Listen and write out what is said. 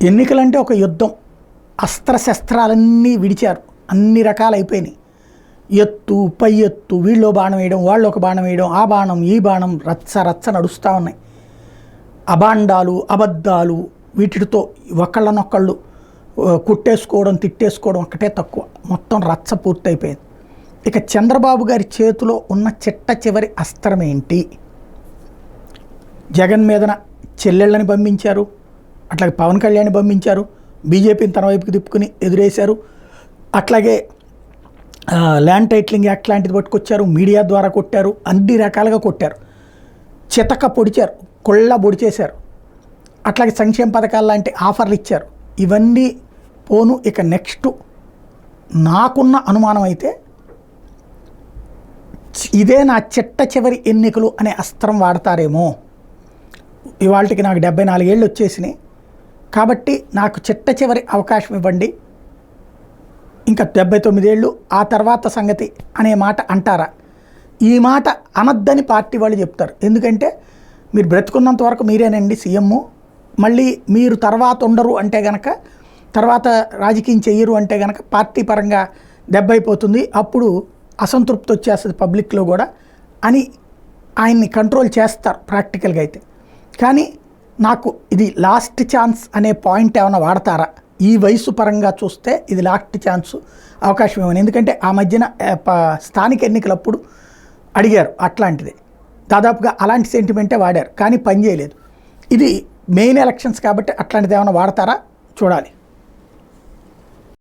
ఎన్నికలంటే ఒక యుద్ధం. అస్త్రశస్త్రాలన్నీ విడిచారు, అన్ని రకాలు అయిపోయినాయి. ఎత్తు పై ఎత్తు, వీళ్ళు బాణం వేయడం, వాళ్ళు ఒక బాణం వేయడం, ఆ బాణం ఈ బాణం రచ్చ రచ్చ నడుస్తూ ఉన్నాయి. అబాండాలు అబద్ధాలు వీటితో ఒకళ్ళనొక్కళ్ళు కుట్టేసుకోవడం తిట్టేసుకోవడం ఒక్కటే తక్కువ. మొత్తం రచ్చ పూర్తయిపోయింది. ఇక చంద్రబాబు గారి చేతిలో ఉన్న చిట్ట చివరి అస్త్రం ఏంటి? జగన్ మీదన చెల్లెళ్ళని పంపించారు, అట్లాగే పవన్ కళ్యాణ్ని పంపించారు, బీజేపీని తన వైపుకి తిప్పుకుని ఎదురేశారు, అట్లాగే ల్యాండ్ టైటిలింగ్ యాక్ట్ లాంటిది పట్టుకొచ్చారు, మీడియా ద్వారా కొట్టారు, అన్ని రకాలుగా కొట్టారు, చితక పొడిచారు, కొళ్ళ పొడిచేశారు, అట్లాగే సంక్షేమ పథకాలు లాంటి ఆఫర్లు ఇచ్చారు. ఇవన్నీ పోను. ఇక నెక్స్ట్ నాకున్న అనుమానం అయితే ఇదే నా చిట్ట చివరి ఎన్నికలు అనే అస్త్రం వాడతారేమో. ఇవాళకి నాకు 74 ఏళ్ళు వచ్చేసినాయి కాబట్టి నాకు చిట్ట చివరి అవకాశం ఇవ్వండి, ఇంకా 79 ఏళ్ళు ఆ తర్వాత సంగతి అనే మాట అంటారా? ఈ మాట అనద్దని పార్టీ వాళ్ళు చెప్తారు. ఎందుకంటే మీరు బ్రతుకున్నంత వరకు మీరేనండి సీఎం, మళ్ళీ మీరు తర్వాత ఉండరు అంటే కనుక, తర్వాత రాజకీయం చెయ్యరు అంటే కనుక పార్టీ పరంగా దెబ్బ అయిపోతుంది, అప్పుడు అసంతృప్తి వచ్చేస్తుంది పబ్లిక్లో కూడా అని ఆయన్ని కంట్రోల్ చేస్తారు ప్రాక్టికల్గా అయితే. కానీ నాకు ఇది లాస్ట్ ఛాన్స్ అనే పాయింట్ ఏమైనా వాడతారా? ఈ వయసు పరంగా చూస్తే ఇది లాస్ట్ ఛాన్స్ అవకాశం ఏమని. ఎందుకంటే ఆ మధ్యన స్థానిక ఎన్నికలప్పుడు అడిగారు అట్లాంటిదే, దాదాపుగా అలాంటి సెంటిమెంటే వాడారు, కానీ పనిచేయలేదు. ఇది మెయిన్ ఎలక్షన్స్ కాబట్టి అట్లాంటిది ఏమైనా వాడతారా చూడాలి.